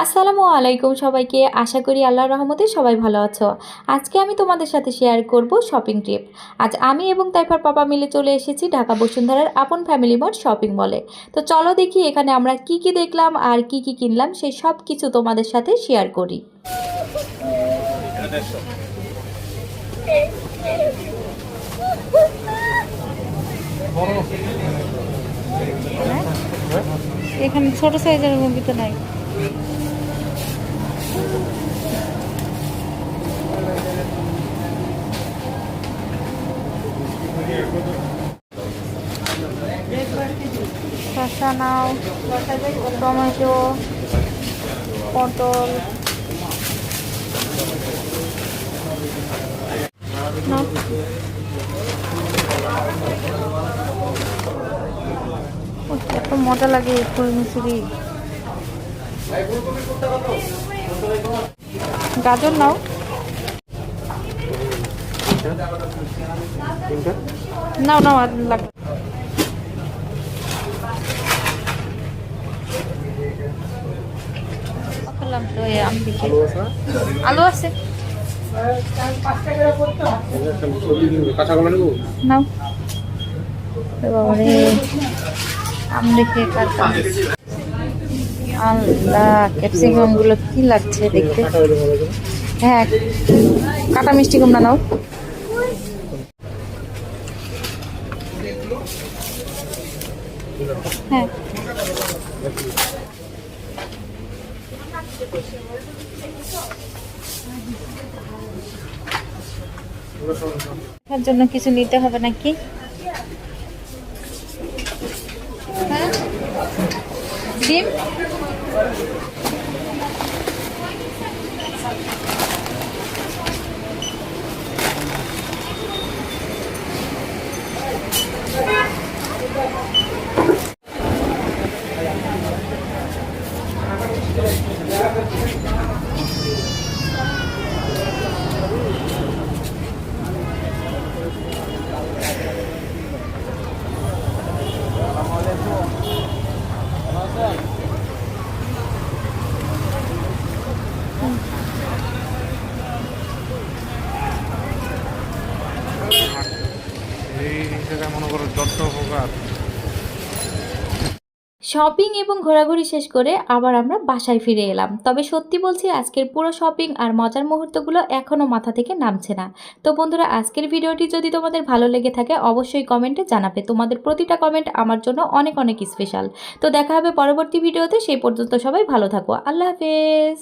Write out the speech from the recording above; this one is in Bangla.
আসসালামু আলাইকুম সবাইকে। আশা করি আল্লাহর রহমতে সবাই ভালো আছো। আজকে আমি তোমাদের সাথে শেয়ার করব শপিং ট্রিপ। আজ আমি এবং তাইফার পাপা মিলে চলে এসেছি ঢাকা বসুন্ধরার আপন ফ্যামিলি মার্ট শপিং মলে। তো চলো দেখি এখানে আমরা কি কি দেখলাম আর কি কি কিনলাম সেই সব কিছু তোমাদের সাথে শেয়ার করি। এখানে ছোট সাইজের মুরগি তো নাই। শসা নাও, টমেটো, পটল এত মজা লাগে ফুল মিশুরি। গাজর নাও, নাও নাও লাগবে। আলু আছে নাও। আম দেখে আল্লাহ, ক্যাপসিকাম গুলো কি লাগছে দেখতে। হ্যাঁ, কাটা মিষ্টি কুমড়া নাও। হ্যাঁ, তার জন্য কিছু নিতে হবে নাকি? হ্যাঁ, ডিম শপিং এবং ঘোরাঘুরি শেষ করে আবার আমরা বাসায় ফিরে এলাম। তবে সত্যি বলছি, আজকের পুরো শপিং আর মজার মুহূর্তগুলো এখনও মাথা থেকে নামছে না। তো বন্ধুরা, আজকের ভিডিওটি যদি তোমাদের ভালো লেগে থাকে অবশ্যই কমেন্টে জানাবে। তোমাদের প্রতিটা কমেন্ট আমার জন্য অনেক অনেক স্পেশাল। তো দেখা হবে পরবর্তী ভিডিওতে। সেই পর্যন্ত সবাই ভালো থাকো। আল্লাহ হাফেজ।